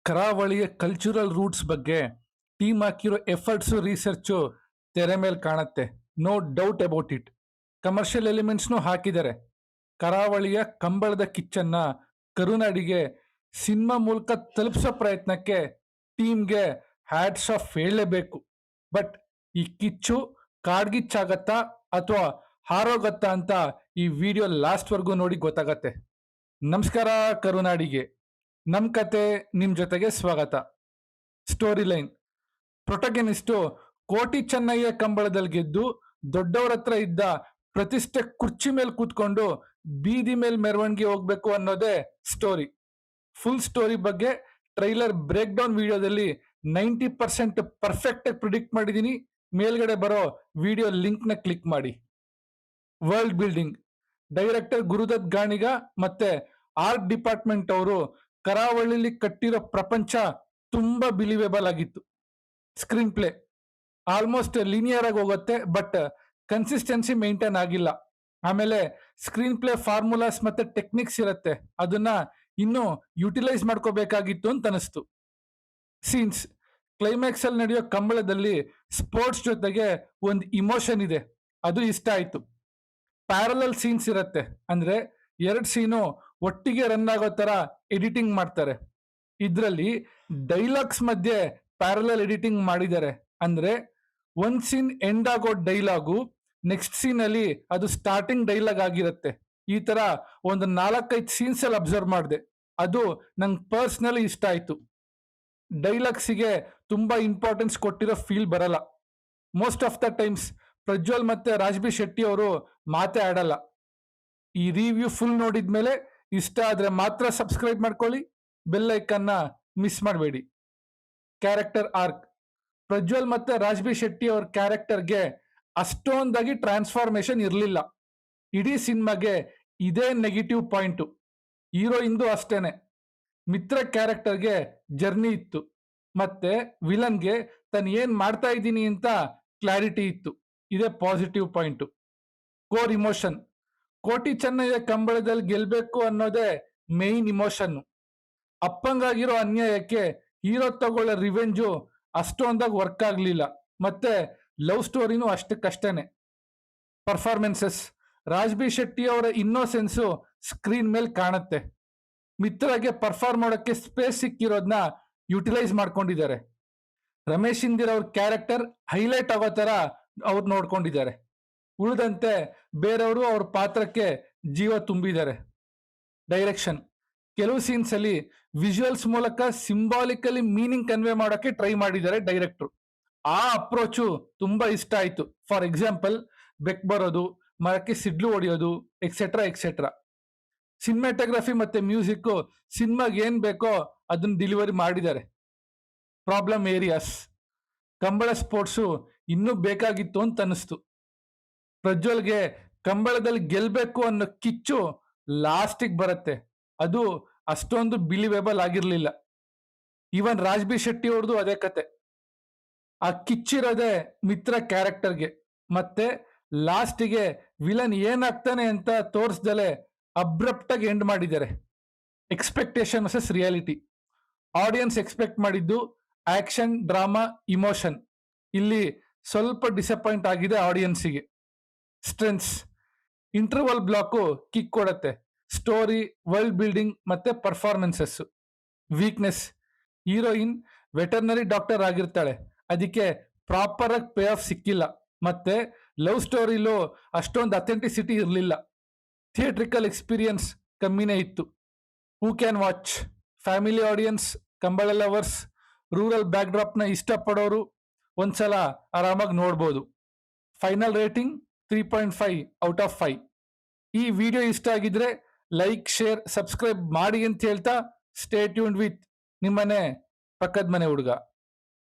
ಕರಾವಳಿಯ cultural roots ಬಗ್ಗೆ team ಹಾಕಿರೋ ಎಫರ್ಟ್ಸು ರಿಸರ್ಚು ತೆರೆ ಮೇಲೆ ಕಾಣುತ್ತೆ. No doubt about it. Commercial ಎಲಿಮೆಂಟ್ಸ್ನು ಹಾಕಿದ್ದಾರೆ. ಕರಾವಳಿಯ ಕಂಬಳದ ಕಿಚ್ಚನ್ನ ಕರುನಾಡಿಗೆ ಸಿನಿಮಾ ಮೂಲಕ ತಲುಪಿಸೋ ಪ್ರಯತ್ನಕ್ಕೆ ಟೀಮ್ಗೆ ಹ್ಯಾಟ್ಸ್ ಆಫ್ ಹೇಳಲೇಬೇಕು. ಬಟ್ ಈ ಕಿಚ್ಚು ಕಾಡ್ಗಿಚ್ಚಾಗತ್ತಾ ಅಥವಾ ಹಾರೋಗತ್ತಾ ಅಂತ ಈ ವಿಡಿಯೋ ಲಾಸ್ಟ್ವರೆಗೂ ನೋಡಿ ಗೊತ್ತಾಗತ್ತೆ. ನಮಸ್ಕಾರ ಕರುನಾಡಿಗೆ, ನಮ್ ಕತೆ ನಿಮ್ ಜೊತೆಗೆ ಸ್ವಾಗತ. ಸ್ಟೋರಿ ಲೈನ್: ಪ್ರೊಟಗನಿಸ್ಟು ಕೋಟಿ ಚೆನ್ನಯ್ಯ ಕಂಬಳದಲ್ಲಿ ಗೆದ್ದು ದೊಡ್ಡವ್ರ ಹತ್ರ ಇದ್ದ ಪ್ರತಿಷ್ಠೆ ಕುರ್ಚಿ ಮೇಲೆ ಕೂತ್ಕೊಂಡು ಬೀದಿ ಮೇಲೆ ಮೆರವಣಿಗೆ ಹೋಗ್ಬೇಕು ಅನ್ನೋದೇ ಸ್ಟೋರಿ. ಫುಲ್ ಸ್ಟೋರಿ ಬಗ್ಗೆ ಟ್ರೈಲರ್ ಬ್ರೇಕ್ ಡೌನ್ ವಿಡಿಯೋದಲ್ಲಿ 90% ಪರ್ಫೆಕ್ಟ್ ಆಗಿ ಪ್ರಿಡಿಕ್ಟ್ ಮಾಡಿದೀನಿ. ಮೇಲ್ಗಡೆ ಬರೋ ವಿಡಿಯೋ ಲಿಂಕ್ ನ ಕ್ಲಿಕ್ ಮಾಡಿ. World building: director Gurudatt Ganiga ಮತ್ತೆ ಆರ್ಟ್ ಡಿಪಾರ್ಟ್ಮೆಂಟ್ ಅವರು ಕರಾವಳಿಲಿ ಕಟ್ಟಿರೋ ಪ್ರಪಂಚ ತುಂಬಾ ಬಿಲಿವೇಬಲ್ ಆಗಿತ್ತು. ಸ್ಕ್ರೀನ್ ಪ್ಲೇ ಆಲ್ಮೋಸ್ಟ್ ಲೀನಿಯರ್ ಆಗಿ ಹೋಗುತ್ತೆ, ಬಟ್ ಕನ್ಸಿಸ್ಟೆನ್ಸಿ ಮೇಂಟೈನ್ ಆಗಿಲ್ಲ. ಆಮೇಲೆ ಸ್ಕ್ರೀನ್ ಪ್ಲೇ ಫಾರ್ಮುಲಾಸ್ ಮತ್ತೆ ಟೆಕ್ನಿಕ್ಸ್ ಇರುತ್ತೆ, ಅದನ್ನ ಇನ್ನೂ ಯುಟಿಲೈಸ್ ಮಾಡ್ಕೋಬೇಕಾಗಿತ್ತು ಅಂತ ಅನಿಸ್ತು. ಸೀನ್ಸ್: ಕ್ಲೈಮ್ಯಾಕ್ಸ್ ಅಲ್ಲಿ ನಡೆಯೋ ಕಂಬಳದಲ್ಲಿ ಸ್ಪೋರ್ಟ್ಸ್ ಜೊತೆಗೆ ಒಂದು ಇಮೋಷನ್ ಇದೆ, ಅದು ಇಷ್ಟ ಆಯ್ತು. ಪ್ಯಾರಲಲ್ ಸೀನ್ಸ್ ಇರುತ್ತೆ, ಅಂದ್ರೆ ಎರಡ್ ಸೀನು ಒಟ್ಟಿಗೆ ರನ್ ಆಗೋ ತರ ಎಡಿಟಿಂಗ್ ಮಾಡ್ತಾರೆ. ಇದ್ರಲ್ಲಿ ಡೈಲಾಗ್ಸ್ ಮಧ್ಯೆ ಪ್ಯಾರಲಲ್ ಎಡಿಟಿಂಗ್ ಮಾಡಿದ್ದಾರೆ. ಅಂದ್ರೆ ಒಂದ್ ಸೀನ್ ಎಂಡ್ ಆಗೋ ಡೈಲಾಗು ನೆಕ್ಸ್ಟ್ ಸೀನ್ ಅಲ್ಲಿ ಅದು ಸ್ಟಾರ್ಟಿಂಗ್ ಡೈಲಾಗ್ ಆಗಿರುತ್ತೆ. ಈ ತರ ಒಂದು 4-5 ಸೀನ್ಸ್ ಅಲ್ಲಿ ಅಬ್ಸರ್ವ್ ಮಾಡಿದೆ, ಅದು ನಂಗೆ ಪರ್ಸ್ನಲಿ ಇಷ್ಟ ಆಯ್ತು. ಡೈಲಾಗ್ಸಿಗೆ ತುಂಬಾ ಇಂಪಾರ್ಟೆನ್ಸ್ ಕೊಟ್ಟಿರೋ ಫೀಲ್ ಬರಲ್ಲ. Most of the times Prajwal ಮತ್ತೆ ರಾಜ್ಬಿ ಶೆಟ್ಟಿ ಅವರು ಮಾತೇ ಆಡಲ್ಲ. ಈ ರಿವ್ಯೂ ಫುಲ್ ನೋಡಿದ್ಮೇಲೆ ಇಷ್ಟ ಆದ್ರೆ ಮಾತ್ರ ಸಬ್ಸ್ಕ್ರೈಬ್ ಮಾಡ್ಕೊಳ್ಳಿ, ಬೆಲ್ ಐಕನ್ನ ಮಿಸ್ ಮಾಡಬೇಡಿ. ಕ್ಯಾರೆಕ್ಟರ್ ಆರ್ಕ್: ಪ್ರಜ್ವಲ್ ಮತ್ತೆ ರಾಜ್ಬಿ ಶೆಟ್ಟಿ ಅವ್ರ ಕ್ಯಾರೆಕ್ಟರ್ಗೆ ಅಷ್ಟೊಂದಾಗಿ ಟ್ರಾನ್ಸ್ಫಾರ್ಮೇಶನ್ ಇರಲಿಲ್ಲ. ಇಡೀ ಸಿನಿಮಾಗೆ ಇದೇ ನೆಗೆಟಿವ್ ಪಾಯಿಂಟು. ಹೀರೋಯಿಂದು ಅಷ್ಟೇನೆ. ಮಿತ್ರ ಕ್ಯಾರೆಕ್ಟರ್ಗೆ ಜರ್ನಿ ಇತ್ತು, ಮತ್ತೆ ವಿಲನ್ಗೆ ತಾನು ಏನ್ ಮಾಡ್ತಾ ಇದ್ದೀನಿ ಅಂತ ಕ್ಲಾರಿಟಿ ಇತ್ತು. ಇದೇ ಪಾಸಿಟಿವ್ ಪಾಯಿಂಟು. ಕೋರ್ ಇಮೋಷನ್: ಕೋಟಿ ಚೆನ್ನಯ್ಯ ಕಂಬಳದಲ್ಲಿ ಗೆಲ್ಬೇಕು ಅನ್ನೋದೇ ಮೇನ್ ಇಮೋಷನ್. ಅಪ್ಪಂಗಾಗಿರೋ ಅನ್ಯಾಯಕ್ಕೆ ಹೀರೋ ತಗೊಳ್ಳೋ ರಿವೆಂಜು ಅಷ್ಟೊಂದಾಗಿ ವರ್ಕ್ ಆಗ್ಲಿಲ್ಲ, ಮತ್ತೆ ಲವ್ ಸ್ಟೋರಿನೂ ಅಷ್ಟಕ್ಕಷ್ಟೇನೆ. ಪರ್ಫಾರ್ಮೆನ್ಸಸ್: ರಾಜ್ಬಿ ಶೆಟ್ಟಿ ಅವರ ಇನ್ನೋಸೆನ್ಸು ಸ್ಕ್ರೀನ್ ಮೇಲೆ ಕಾಣುತ್ತೆ. ಮಿತ್ರಗೆ ಪರ್ಫಾರ್ಮ್ ಮಾಡೋಕ್ಕೆ ಸ್ಪೇಸ್ ಸಿಕ್ಕಿರೋದನ್ನ ಯುಟಿಲೈಸ್ ಮಾಡ್ಕೊಂಡಿದ್ದಾರೆ. ರಮೇಶ್ ಇಂದಿರ್ ಅವ್ರ ಕ್ಯಾರೆಕ್ಟರ್ ಹೈಲೈಟ್ ಆಗೋ ತರ ಅವ್ರು ನೋಡ್ಕೊಂಡಿದ್ದಾರೆ. ಉಳಿದಂತೆ ಬೇರೆಯವರು ಅವ್ರ ಪಾತ್ರಕ್ಕೆ ಜೀವ ತುಂಬಿದ್ದಾರೆ. ಡೈರೆಕ್ಷನ್: ಕೆಲವು ಸೀನ್ಸ್ ಅಲ್ಲಿ ವಿಜುವಲ್ಸ್ ಮೂಲಕ ಸಿಂಬಾಲಿಕಲಿ ಮೀನಿಂಗ್ ಕನ್ವೆ ಮಾಡೋಕೆ ಟ್ರೈ ಮಾಡಿದ್ದಾರೆ ಡೈರೆಕ್ಟ್ರು. ಆ ಅಪ್ರೋಚು ತುಂಬಾ ಇಷ್ಟ ಆಯ್ತು. ಫಾರ್ ಎಕ್ಸಾಂಪಲ್, ಬೆಕ್ ಬರೋದು, ಮರಕ್ಕೆ ಸಿಡ್ಲು ಹೊಡೆಯೋದು, ಎಕ್ಸೆಟ್ರಾ ಎಕ್ಸೆಟ್ರಾ. ಸಿನಿಮಾಟೋಗ್ರಫಿ ಮತ್ತೆ ಮ್ಯೂಸಿಕ್ ಸಿನಿಮಾಗೆ ಏನ್ ಬೇಕೋ ಅದನ್ನ ಡೆಲಿವರಿ ಮಾಡಿದ್ದಾರೆ. ಪ್ರಾಬ್ಲಮ್ ಏರಿಯಾಸ್: ಕಂಬಳ ಸ್ಪೋರ್ಟ್ಸು ಇನ್ನೂ ಬೇಕಾಗಿತ್ತು ಅಂತ ಅನಿಸ್ತು. ಪ್ರಜ್ವಲ್ಗೆ ಕಂಬಳದಲ್ಲಿ ಗೆಲ್ಬೇಕು ಅನ್ನೋ ಕಿಚ್ಚು ಲಾಸ್ಟಿಗೆ ಬರುತ್ತೆ, ಅದು ಅಷ್ಟೊಂದು ಬಿಲಿವೇಬಲ್ ಆಗಿರ್ಲಿಲ್ಲ. ಈವನ್ ರಾಜ್ಬಿ ಶೆಟ್ಟಿ ಅವ್ರದ್ದು ಅದೇ ಕತೆ. ಆ ಕಿಚ್ಚಿರೋದೆ ಮಿತ್ರ ಕ್ಯಾರೆಕ್ಟರ್ಗೆ, ಮತ್ತೆ ಲಾಸ್ಟಿಗೆ ವಿಲನ್ ಏನಾಗ್ತಾನೆ ಅಂತ ತೋರಿಸ್ದಲೆ ಅಬ್ರಪ್ಟ್ ಆಗಿ ಎಂಡ್ ಮಾಡಿದ್ದಾರೆ. Expectation versus reality: audience expect ಮಾಡಿದ್ದು ಆಕ್ಷನ್, ಡ್ರಾಮಾ, ಇಮೋಷನ್. ಇಲ್ಲಿ ಸ್ವಲ್ಪ ಡಿಸಪಾಯಿಂಟ್ ಆಗಿದೆ ಆಡಿಯನ್ಸಿಗೆ. ಸ್ಟ್ರೆಂತ್ಸ್: ಇಂಟರ್ವಲ್ ಬ್ಲಾಕು ಕಿಕ್ ಕೊಡತ್ತೆ, ಸ್ಟೋರಿ, ವರ್ಲ್ಡ್ ಬಿಲ್ಡಿಂಗ್ ಮತ್ತೆ performances. Weakness: heroine veterinary doctor ಆಗಿರ್ತಾಳೆ, ಅದಕ್ಕೆ ಪ್ರಾಪರ್ ಆಗಿ ಪೇ ಆಫ್ ಸಿಕ್ಕಿಲ್ಲ, ಮತ್ತೆ ಲವ್ ಸ್ಟೋರಿಲೂ ಅಷ್ಟೊಂದು ಅಥೆಂಟಿಸಿಟಿ ಇರಲಿಲ್ಲ. ಥಿಯೇಟ್ರಿಕಲ್ ಎಕ್ಸ್ಪೀರಿಯನ್ಸ್ ಕಮ್ಮಿನೇ ಇತ್ತು. Who can watch: family audience, Kambala lovers, rural ಬ್ಯಾಕ್ ಡ್ರಾಪ್ನ ಇಷ್ಟಪಡೋರು ಒಂದ್ಸಲ ಆರಾಮಾಗಿ ನೋಡ್ಬೋದು. Final rating 3.5 out of 5. ಈ ವಿಡಿಯೋ ಇಷ್ಟ ಆಗಿದ್ರೆ ಲೈಕ್, ಶೇರ್, ಸಬ್ಸ್ಕ್ರೈಬ್ ಮಾಡಿ ಅಂತ ಹೇಳ್ತಾ ಸ್ಟೇ ಟ್ಯೂನ್ಡ್ ವಿತ್ ನಿಮ್ಮನೆ ಪಕ್ಕದ ಮನೆ ಹುಡುಗ.